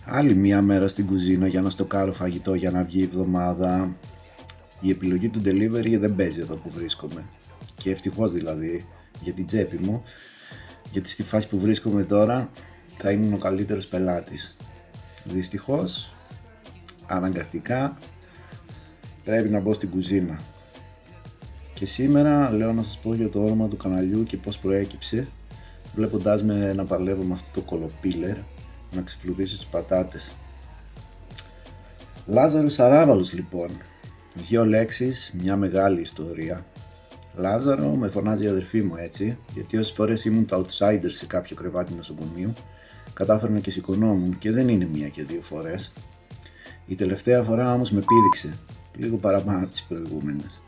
Άλλη μία μέρα στην κουζίνα για να στοκάρω φαγητό για να βγει η εβδομάδα. Η επιλογή του delivery δεν παίζει εδώ που βρίσκομαι. Και ευτυχώς δηλαδή για την τσέπη μου, γιατί στη φάση που βρίσκομαι τώρα θα ήμουν ο καλύτερος πελάτης. Δυστυχώς, αναγκαστικά πρέπει να μπω στην κουζίνα. Και σήμερα λέω να σας πω για το όνομα του καναλιού και πώς προέκυψε, βλέποντάς με να παλεύω με αυτό το κολοπίλερ να ξεφλουδίσω τις πατάτες. Λάζαρος Αράβαλος λοιπόν. 2 λέξεις, μια μεγάλη ιστορία. Λάζαρο με φωνάζει η αδερφή μου έτσι, γιατί όσες φορές ήμουν το outsider σε κάποιο κρεβάτι νοσοκομείου, κατάφερνα και σηκωνόμουν και δεν είναι μία και 2 φορές. Η τελευταία φορά όμως με πήδηξε, λίγο παραπάνω από τις προηγούμενες.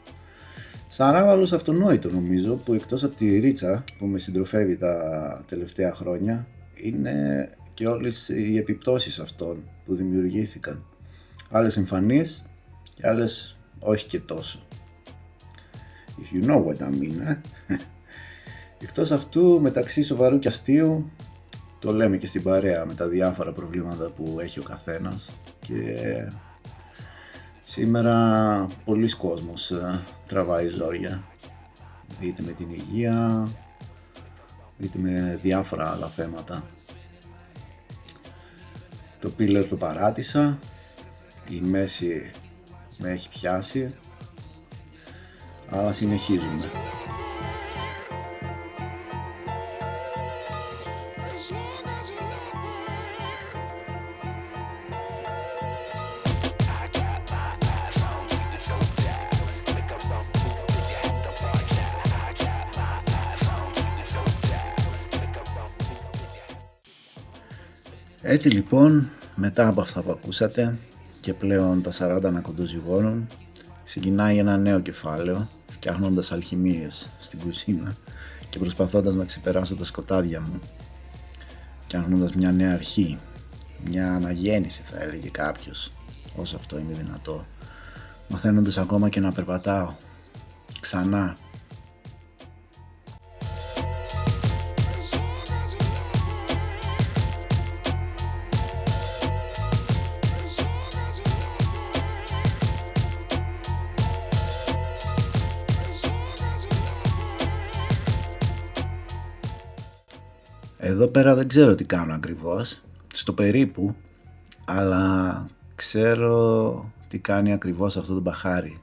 Σαράβαλος αυτονόητο νομίζω, που εκτός από τη ρίτσα που με συντροφεύει τα τελευταία χρόνια, είναι και όλες οι επιπτώσεις αυτών που δημιουργήθηκαν. Άλλες εμφανείς και άλλες όχι και τόσο. If you know what I mean, Εκτός αυτού, μεταξύ σοβαρού και αστείου, το λέμε και στην παρέα με τα διάφορα προβλήματα που έχει ο καθένας, και σήμερα πολλοί κόσμος τραβάει ζόρια, είτε με την υγεία, είτε με διάφορα άλλα θέματα. Το πίλερ το παράτησα, η μέση με έχει πιάσει, αλλά συνεχίζουμε. Έτσι λοιπόν, μετά από αυτά που ακούσατε και πλέον τα 40 ανακοντοζυγώνων, ξεκινάει ένα νέο κεφάλαιο, φτιάχνοντας αλχημίες στην κουζίνα και προσπαθώντας να ξεπεράσω τα σκοτάδια μου, φτιάχνοντας μια νέα αρχή, μια αναγέννηση θα έλεγε κάποιος, όσο αυτό είναι δυνατό, μαθαίνοντας ακόμα και να περπατάω ξανά. Εδώ πέρα δεν ξέρω τι κάνω ακριβώς, στο περίπου, αλλά ξέρω τι κάνει ακριβώς αυτό το μπαχάρι.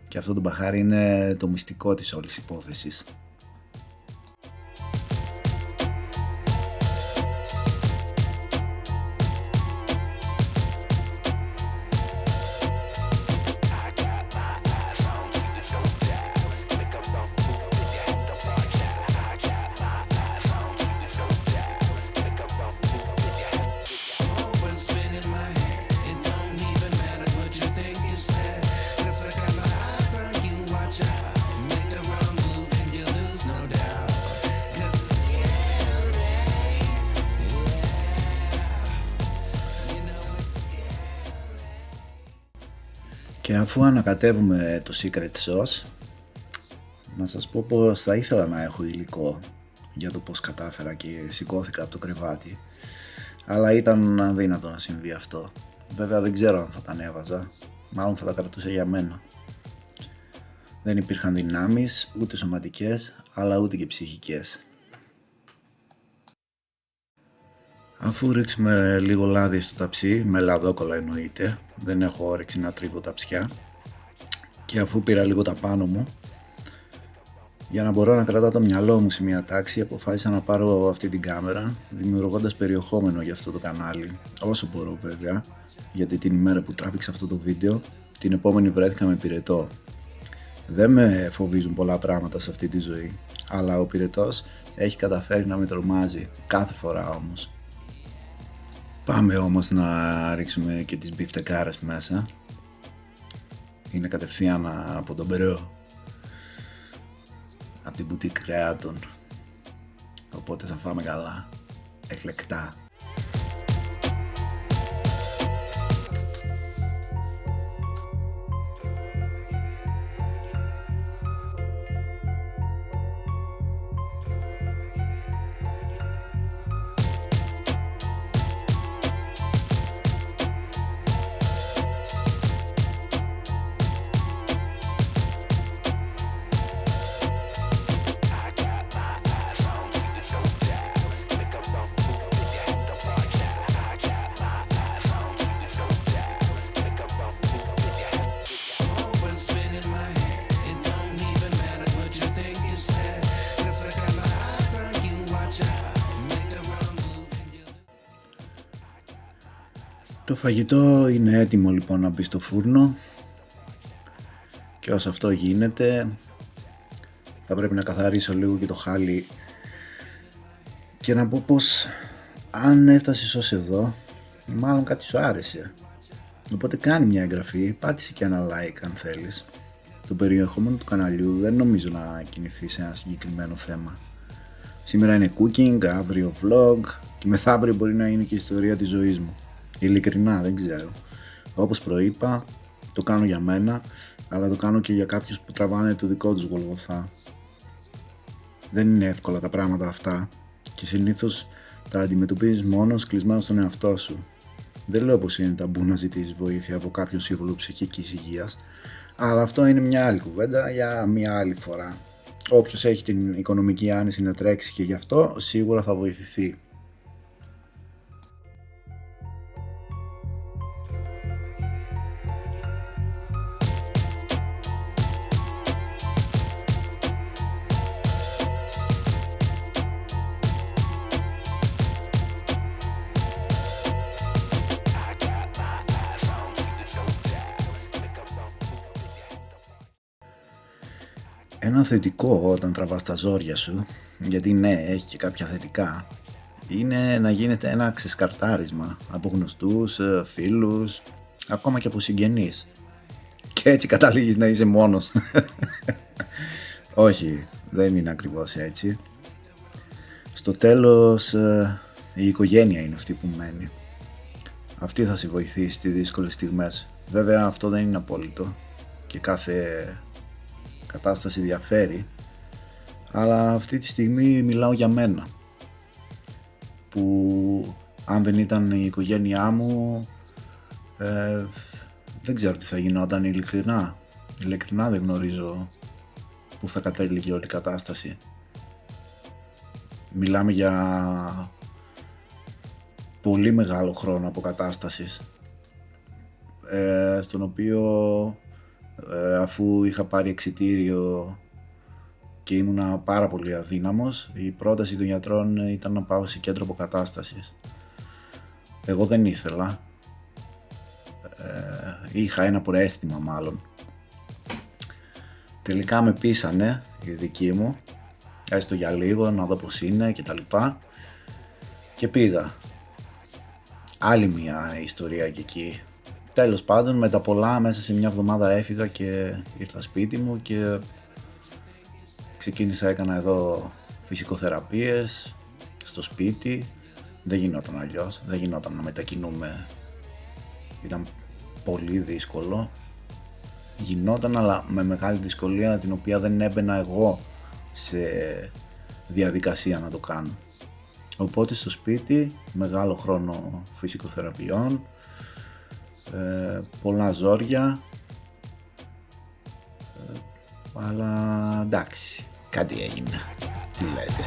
Και αυτό το μπαχάρι είναι το μυστικό της όλης υπόθεσης. Και αφού ανακατεύουμε το secret sauce, να σας πω πως θα ήθελα να έχω υλικό για το πως κατάφερα και σηκώθηκα από το κρεβάτι, αλλά ήταν αδύνατο να συμβεί αυτό. Βέβαια δεν ξέρω αν θα τα ανέβαζα, μάλλον θα τα κρατούσα για μένα. Δεν υπήρχαν δυνάμεις, ούτε σωματικές, αλλά ούτε και ψυχικές. Αφού ρίξουμε λίγο λάδι στο ταψί, με λαδόκολλα εννοείται, δεν έχω όρεξη να τρίβω ταψιά, και αφού πήρα λίγο τα πάνω μου, για να μπορώ να κρατάω το μυαλό μου σε μια τάξη, αποφάσισα να πάρω αυτή την κάμερα, δημιουργώντας περιεχόμενο για αυτό το κανάλι, όσο μπορώ βέβαια, γιατί την ημέρα που τράβηξα αυτό το βίντεο, την επόμενη βρέθηκα με πυρετό. Δεν με φοβίζουν πολλά πράγματα σε αυτή τη ζωή, αλλά ο πυρετός έχει καταφέρει να με τρομάζει, κάθε φορά όμως. Πάμε όμως να ρίξουμε και τις μπιφτεκάρες μέσα. Είναι κατευθείαν από τον Περό, από την μπουτίκ κρεάτων, οπότε θα φάμε καλά, εκλεκτά. Το φαγητό είναι έτοιμο λοιπόν να μπει στο φούρνο και όσο αυτό γίνεται θα πρέπει να καθαρίσω λίγο και το χάλι και να πω πως αν έφτασες ως εδώ μάλλον κάτι σου άρεσε, οπότε κάνει μια εγγραφή, πάτησε και ένα like αν θέλεις. Το περιεχόμενο του καναλιού δεν νομίζω να κινηθεί σε ένα συγκεκριμένο θέμα. Σήμερα είναι cooking, αύριο vlog και μεθαύριο μπορεί να είναι και η ιστορία της ζωής μου. Ειλικρινά δεν ξέρω. Όπως προείπα, το κάνω για μένα, αλλά το κάνω και για κάποιους που τραβάνε το δικό τους Γολγοθά. Δεν είναι εύκολα τα πράγματα αυτά και συνήθως τα αντιμετωπίζεις μόνος κλεισμένος στον εαυτό σου. Δεν λέω πως είναι ταμπού να ζητήσεις βοήθεια από κάποιον σύμβουλο ψυχικής υγείας, αλλά αυτό είναι μια άλλη κουβέντα για μια άλλη φορά. Όποιος έχει την οικονομική άνεση να τρέξει και γι' αυτό σίγουρα θα βοηθηθεί. Ένα θετικό όταν τραβάς τα ζόρια σου, γιατί ναι, έχει και κάποια θετικά, είναι να γίνεται ένα ξεσκαρτάρισμα από γνωστούς, φίλους, ακόμα και από συγγενείς. Και έτσι καταλήγεις να είσαι μόνος. Όχι, δεν είναι ακριβώς έτσι. Στο τέλος η οικογένεια είναι αυτή που μένει. Αυτή θα σε βοηθήσει στις δύσκολες στιγμές. Βέβαια αυτό δεν είναι απόλυτο και κάθε κατάσταση διαφέρει, αλλά αυτή τη στιγμή μιλάω για μένα, που αν δεν ήταν η οικογένειά μου δεν ξέρω τι θα γινόταν. Ειλικρινά δεν γνωρίζω που θα κατέληγε όλη η κατάσταση. Μιλάμε για πολύ μεγάλο χρόνο αποκατάστασης, στον οποίο αφού είχα πάρει εξιτήριο και ήμουνα πάρα πολύ αδύναμος, η πρόταση των γιατρών ήταν να πάω σε κέντρο αποκατάστασης. Εγώ δεν ήθελα, είχα ένα προαίσθημα μάλλον. Τελικά με πείσανε οι δικοί μου, έστω για λίγο να δω πως είναι και τα λοιπά, και πήγα. Άλλη μια ιστορία και εκεί. Τέλος πάντων, με τα πολλά μέσα σε μια εβδομάδα έφυγα και ήρθα σπίτι μου και ξεκίνησα, έκανα εδώ φυσικοθεραπείες στο σπίτι. Δεν γινόταν αλλιώς, δεν γινόταν να μετακινούμε, ήταν πολύ δύσκολο. Γινόταν, αλλά με μεγάλη δυσκολία, την οποία δεν έμπαινα εγώ σε διαδικασία να το κάνω. Οπότε στο σπίτι, μεγάλο χρόνο φυσικοθεραπείων, πολλά ζόρια, αλλά εντάξει, κάτι έγινε. Τι λέτε,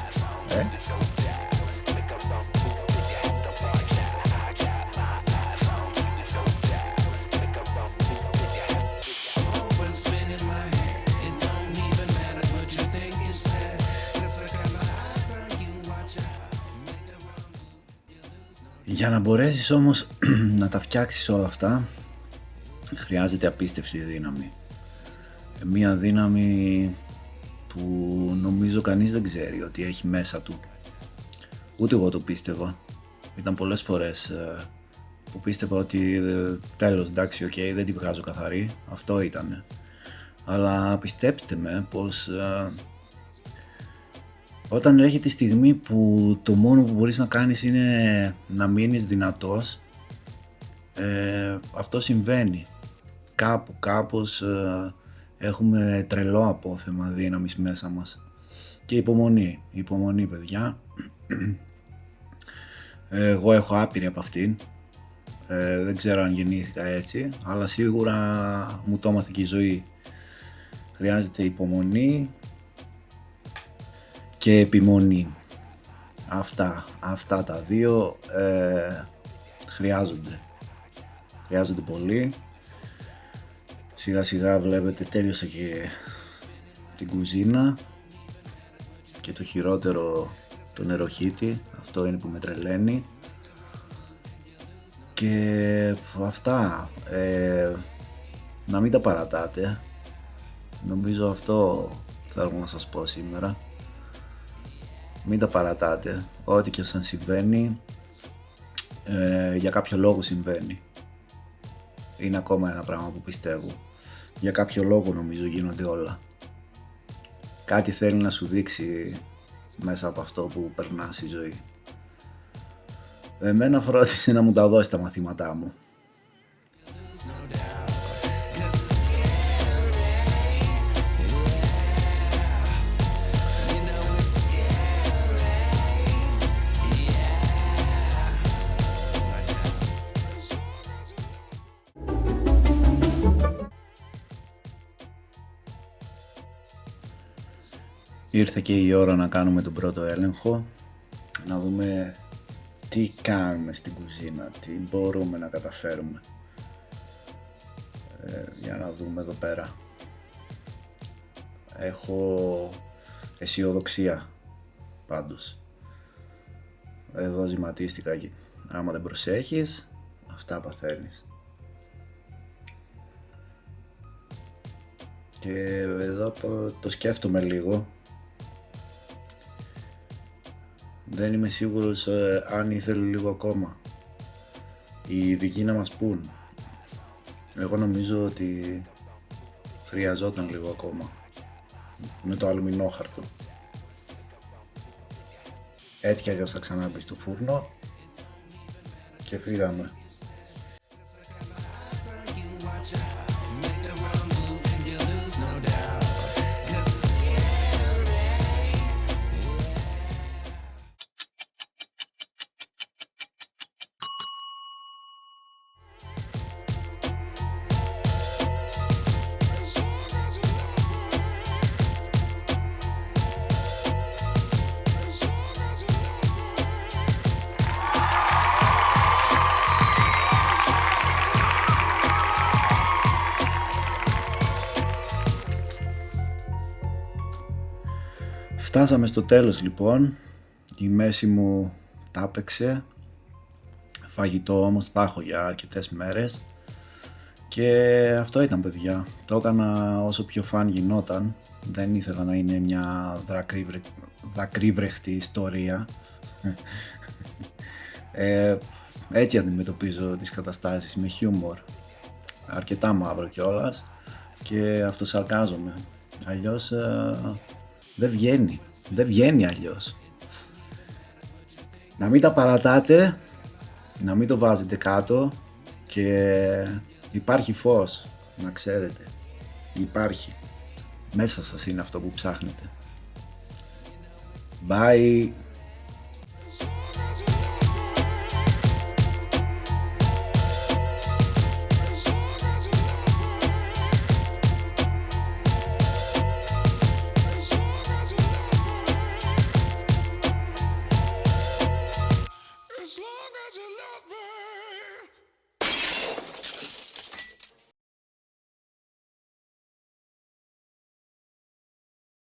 Για να μπορέσεις όμως να τα φτιάξεις όλα αυτά, χρειάζεται απίστευτη δύναμη. Μία δύναμη που νομίζω κανείς δεν ξέρει ότι έχει μέσα του. Ούτε εγώ το πίστευα. Ήταν πολλές φορές που πίστευα ότι τέλος, εντάξει, δεν τη βγάζω καθαρή, αυτό ήτανε. Αλλά πιστέψτε με πως όταν έρχεται η στιγμή που το μόνο που μπορείς να κάνεις είναι να μείνεις δυνατός, αυτό συμβαίνει. Κάπως έχουμε τρελό απόθεμα δύναμης μέσα μας. Και υπομονή παιδιά. Εγώ έχω άπειρη από αυτήν. Δεν ξέρω αν γεννήθηκα έτσι, αλλά σίγουρα μου το έμαθε και η ζωή. Χρειάζεται υπομονή και επιμονή. Αυτά τα δύο χρειάζονται πολύ. Σιγά σιγά βλέπετε τέλειωσα και την κουζίνα και το χειρότερο, το νεροχύτη. Αυτό είναι που με τρελαίνει. Και αυτά, να μην τα παρατάτε. Νομίζω αυτό θέλω να σας πω σήμερα. Μην τα παρατάτε. Ό,τι και σαν συμβαίνει, για κάποιο λόγο συμβαίνει. Είναι ακόμα ένα πράγμα που πιστεύω. Για κάποιο λόγο νομίζω γίνονται όλα. Κάτι θέλει να σου δείξει μέσα από αυτό που περνάς η ζωή. Εμένα φρόντισε να μου τα δώσει τα μαθήματά μου. Ήρθε και η ώρα να κάνουμε τον πρώτο έλεγχο, να δούμε τι κάνουμε στην κουζίνα, τι μπορούμε να καταφέρουμε. Για να δούμε εδώ πέρα. Έχω αισιοδοξία πάντως. Εδώ ζηματίστηκα και άμα δεν προσέχεις, αυτά παθαίνεις. Και εδώ το σκέφτομαι λίγο. Δεν είμαι σίγουρος αν ήθελε λίγο ακόμα. Οι ειδικοί να μας πούν. Εγώ νομίζω ότι χρειαζόταν λίγο ακόμα. Με το αλουμινόχαρτο. Έτσι κι αλλιώς θα ξαναμπεί στο φούρνο. Και φύγαμε. Φτάσαμε στο τέλος λοιπόν, η μέση μου τα έπαιξε, φαγητό όμως θα έχω για αρκετές μέρες και αυτό ήταν παιδιά, το έκανα όσο πιο φαν γινόταν, δεν ήθελα να είναι μια δακρύβρεχτη ιστορία, έτσι αντιμετωπίζω τις καταστάσεις, με χιούμορ, αρκετά μαύρο κιόλας και αυτοσαρκάζομαι, αλλιώς δεν βγαίνει αλλιώς. Να μην τα παρατάτε, να μην το βάζετε κάτω και υπάρχει φως, να ξέρετε. Υπάρχει. Μέσα σας είναι αυτό που ψάχνετε. Bye.